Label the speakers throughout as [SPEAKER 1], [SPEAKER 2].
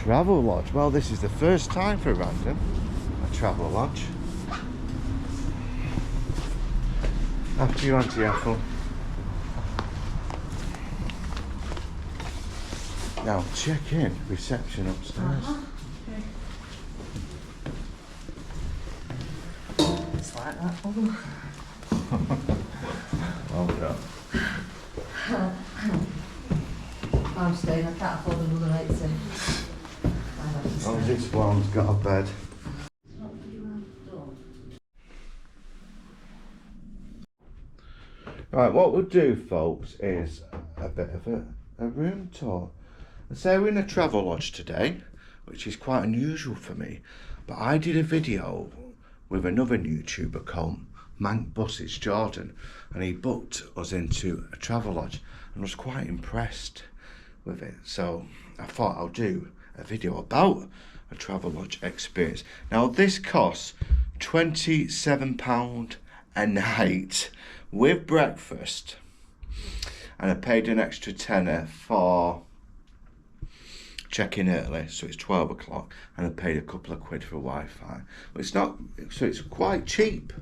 [SPEAKER 1] Travellodge. Well, this is the first time for Random, a Travellodge. After you, Auntie Ethel. Now check in, reception upstairs.
[SPEAKER 2] Okay. It's like that. Oh.
[SPEAKER 1] Well done.
[SPEAKER 2] I'm staying, I can't afford another 80.
[SPEAKER 1] As long as this one's got a bed. Right, what we'll do, folks, is a bit of a room tour. So we're in a Travellodge today, which is quite unusual for me. But I did a video with another YouTuber called Mank Buses Jordan, and he booked us into a Travellodge and was quite impressed with it. So I thought I'll do a video about a Travellodge experience. Now this costs £27 a night with breakfast, and I paid an extra tenner for check-in early, so it's 12 o'clock, and I paid a couple of quid for Wi-Fi. But it's not, so it's quite cheap.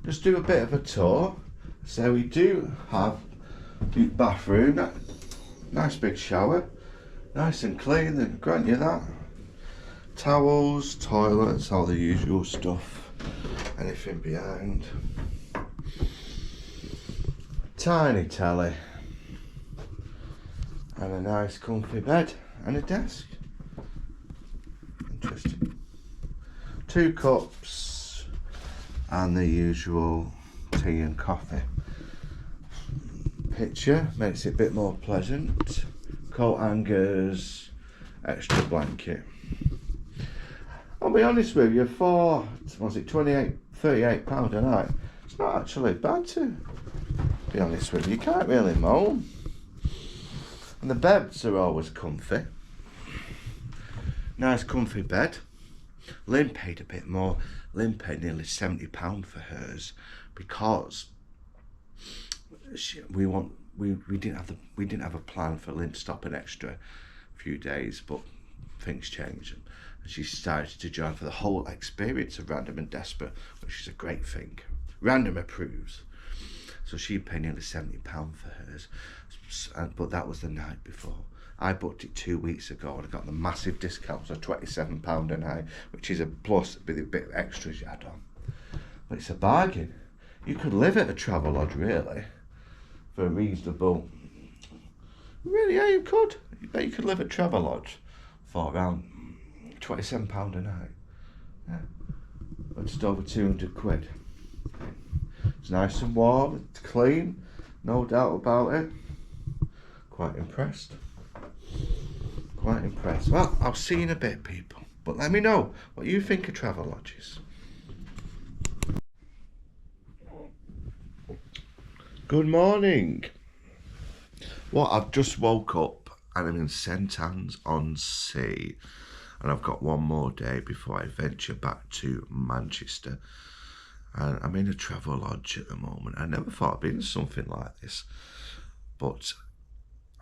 [SPEAKER 1] Just do a bit of a tour. So we do have the bathroom, nice big shower, nice and clean, they grant you that. Towels, toilets, all the usual stuff, anything behind. Tiny telly, and a nice comfy bed, and a desk. Interesting. 2 cups, and the usual tea and coffee. Picture makes it a bit more pleasant. Coat hangers, extra blanket. I'll be honest with you, for, was it £38 a night? It's not actually bad, to be honest with you. You can't really moan. And the beds are always comfy. Nice comfy bed. Lynn paid a bit more. Lynn paid nearly £70 for hers because we didn't have a plan for Lynn to stop an extra few days, but things changed. And she started to join for the whole experience of Random and Desperate, which is a great thing. Random approves. So she paid nearly £70 for hers, but that was the night before. I booked it 2 weeks ago and I got the massive discount, so £27 a night, which is a plus with a bit of extras you add on. But it's a bargain. You could live at a Travellodge really, for a reasonable. Really, yeah, you could. I bet you could live at Travellodge for around £27 a night. Yeah, or just over 200 quid. It's nice and warm, it's clean, no doubt about it. Quite impressed. Quite impressed. Well, I'll see you in a bit, people. But let me know what you think of Travellodges. Good morning. Well, I've just woke up and I'm in St Anne's-on-Sea. And I've got one more day before I venture back to Manchester. And I'm in a Travellodge at the moment. I never thought I'd be in something like this, but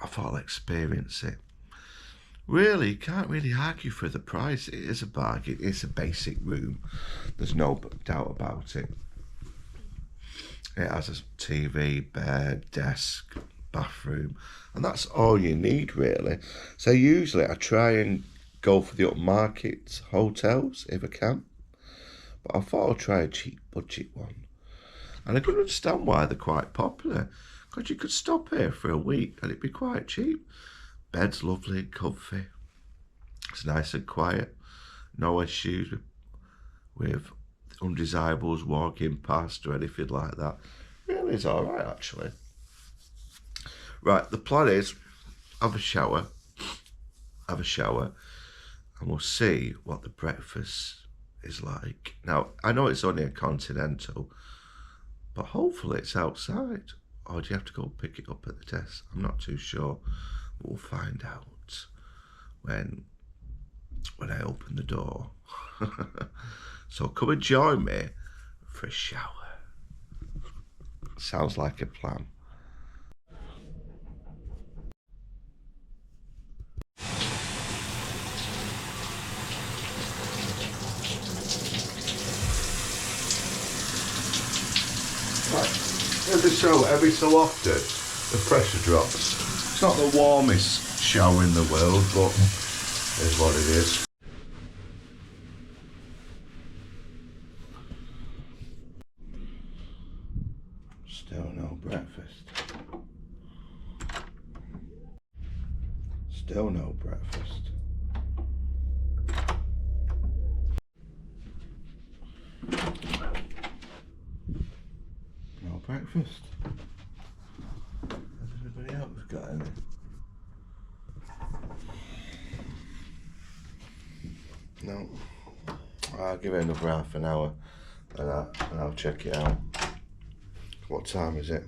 [SPEAKER 1] I thought I'll experience it. Really, can't really argue for the price. It is a bargain. It's a basic room. There's no doubt about it. It has a TV, bed, desk, bathroom, and that's all you need really. So usually I try and go for the upmarket hotels if I can. But I thought I'd try a cheap budget one. And I can understand why they're quite popular. Because you could stop here for a week and it'd be quite cheap. Bed's lovely, comfy. It's nice and quiet. No issues with undesirables walking past or anything like that. Really is alright actually. Right, the plan is have a shower, and we'll see what the breakfast is like. Now, I know it's only a continental, but hopefully it's outside. Or do you have to go pick it up at the desk? I'm not too sure. But we'll find out when I open the door. So come and join me for a shower. Sounds like a plan. every so often, the pressure drops. It's not the warmest shower in the world, but it's what it is. Still no breakfast. Still no breakfast. No breakfast. Has anybody else got any? No. I'll give it another half an hour and I'll check it out. What time is it?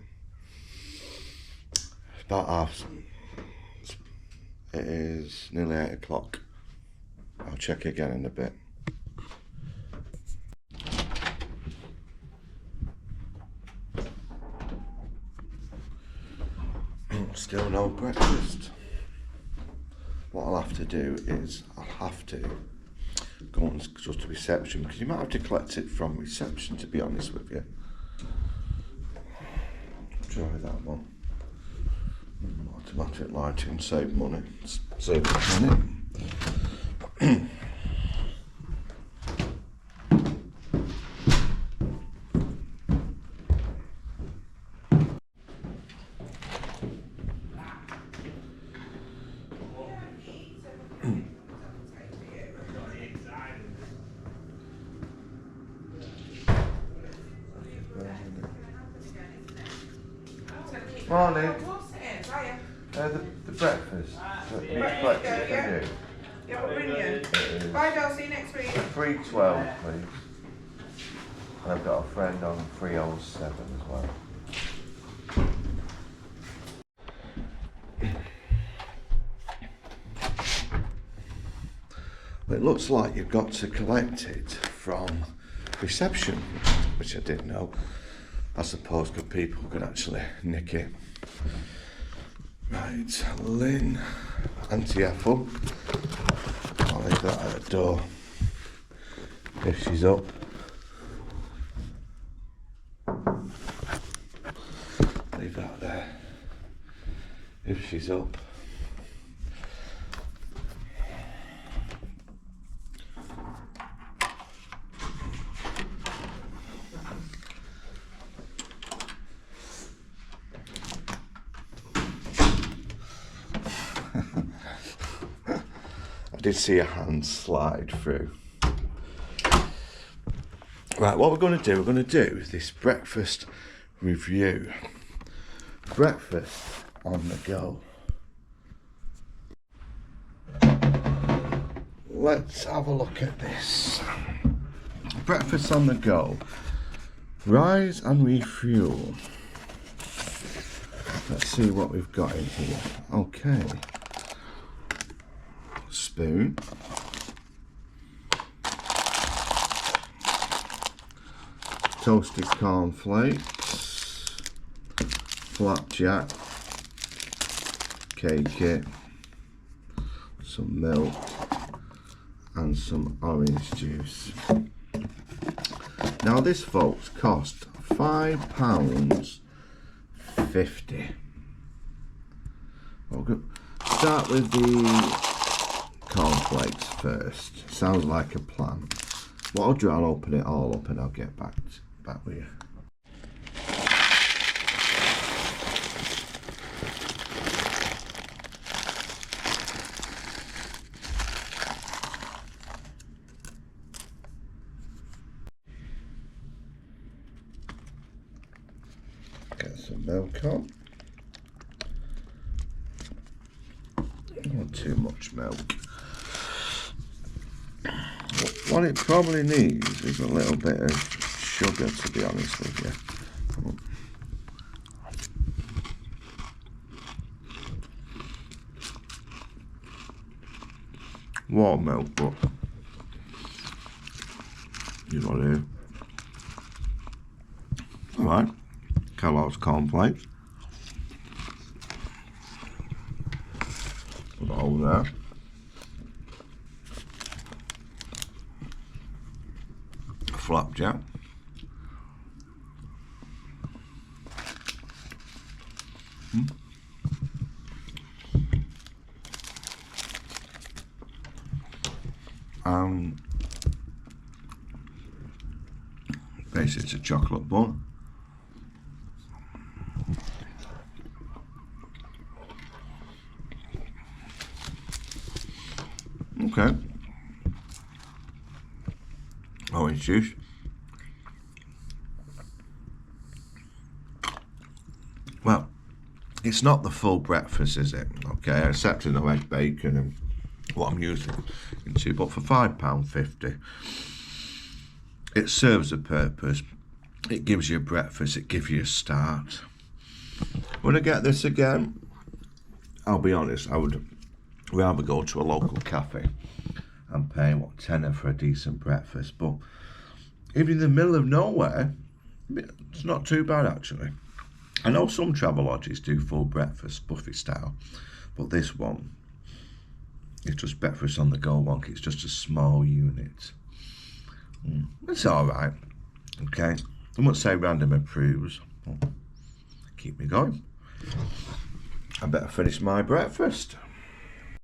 [SPEAKER 1] It's about half. It is nearly 8 o'clock. I'll check again in a bit. Still no breakfast. What I'll have to do is I'll have to go on just to reception, because you might have to collect it from reception, to be honest with you. Try that one. Automatic lighting, save money. Save money. Morning. The breakfast. Breakfast for you.
[SPEAKER 3] Yeah, we'll ring you. Bye, Dale. See you next week.
[SPEAKER 1] 312, please. And I've got a friend on 307 as well. Well, it looks like you've got to collect it from reception, which I didn't know. I suppose good people could actually nick it. Right, Lynn, Auntie Ethel. I'll leave that at the door if she's up. Leave that there if she's up. I did see a hand slide through. Right, what we're going to do this breakfast review. Breakfast on the go. Let's have a look at this. Breakfast on the go. Rise and refuel. Let's see what we've got in here. Okay. Spoon. Toasted cornflakes. Flapjack. Cake it. Some milk. And some orange juice. Now this, folks, cost £5.50. We'll start with the cornflakes first. Sounds like a plan. What I'll do, I'll open it all up and I'll get back with you. Get some milk on. Not too much milk. What it probably needs is a little bit of sugar, to be honest with you. Warm milk, but you got here. Alright, Kellogg's cornflakes. Put it over there. Flapjack. Basically, it's a chocolate bun. Okay. Orange juice. Well, it's not the full breakfast, is it? Okay, except in the egg bacon and what I'm using into, but for £5.50, it serves a purpose. It gives you a breakfast, it gives you a start. When I get this again, I'll be honest, I would rather go to a local cafe and pay, what, tenner for a decent breakfast. But even in the middle of nowhere, it's not too bad actually. I know some Travellodges do full breakfast, buffet style, but this one is just breakfast on the go one. It's just a small unit. It's alright. Okay, I won't say random approves. Keep me going. I better finish my breakfast.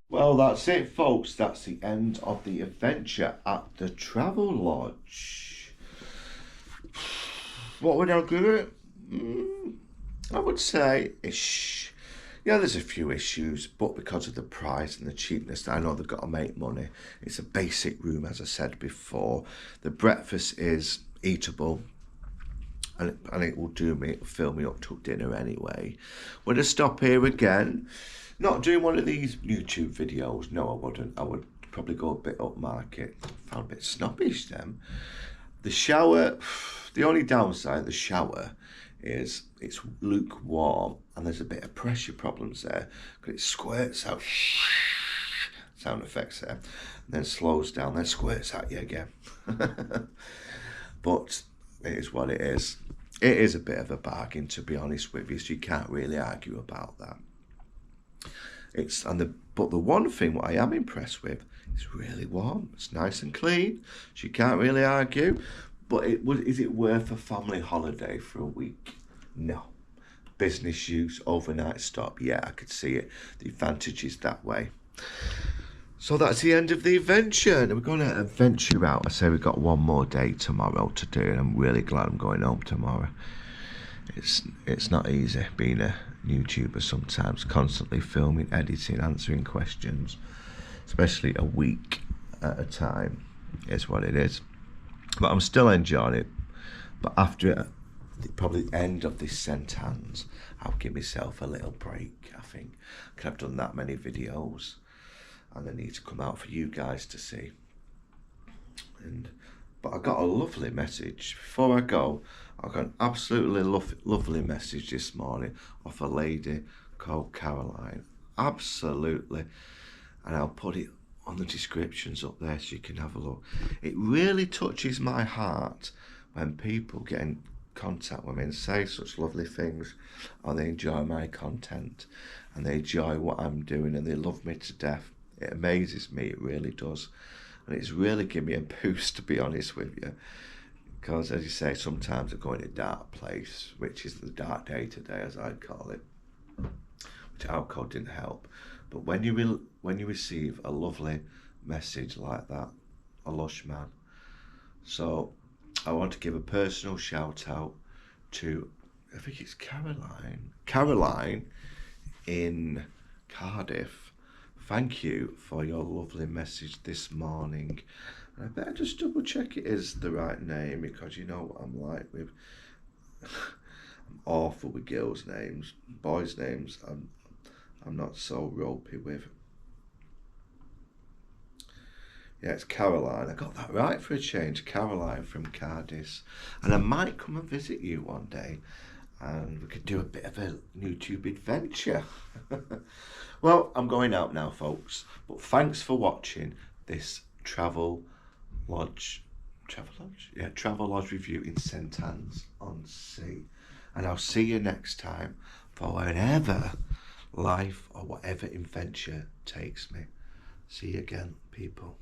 [SPEAKER 1] Well, that's it, folks. That's the end of the adventure at the Travellodge. What would I give it? I would say ish. Yeah, there's a few issues, but because of the price and the cheapness, I know they've got to make money. It's a basic room, as I said before. The breakfast is eatable, and it will fill me up till dinner anyway. Would I stop here again? Not doing one of these YouTube videos. No, I wouldn't. I would probably go a bit upmarket. Found a bit snobbish then. The shower, the only downside of the shower is it's lukewarm and there's a bit of pressure problems there because it squirts out, sound effects there, and then slows down, then squirts at you again. But it is what it is. It is a bit of a bargain, to be honest with you, so you can't really argue about that. But the one thing what I am impressed with, it's really warm, it's nice and clean, so you can't really argue. But is it worth a family holiday for a week? No. Business use, overnight stop, yeah, I could see it. The advantage is that way. So that's the end of the adventure. And we're going to adventure out. I say we've got one more day tomorrow to do, and I'm really glad I'm going home tomorrow. It's not easy being a YouTuber sometimes, constantly filming, editing, answering questions, especially a week at a time. It's what it is. But I'm still enjoying it. But after probably the end of this sentence, I'll give myself a little break, I think. Because I've done that many videos and they need to come out for you guys to see. But I got a lovely message. Before I go, I got an absolutely lovely message this morning off a lady called Caroline. Absolutely. And I'll put it on the descriptions up there so you can have a look. It really touches my heart when people get in contact with me and say such lovely things, or they enjoy my content and they enjoy what I'm doing and they love me to death. It amazes me, it really does. And it's really given me a boost, to be honest with you, because as you say, sometimes I go in a dark place, which is the dark day today, as I call it, which alcohol didn't help. But when you receive a lovely message like that, a lush man. So I want to give a personal shout out to, I think it's Caroline in Cardiff. Thank you for your lovely message this morning. And I better just double check it is the right name, because you know what I'm like with, I'm awful with girls' names. Boys' names, I'm not so ropey with. Yeah, it's Caroline. I got that right for a change. Caroline from Cardiff. And I might come and visit you one day and we could do a bit of a YouTube adventure. Well, I'm going out now, folks. But thanks for watching this Travellodge review in St Anne's-on-Sea. And I'll see you next time for wherever life or whatever adventure takes me. See you again, people.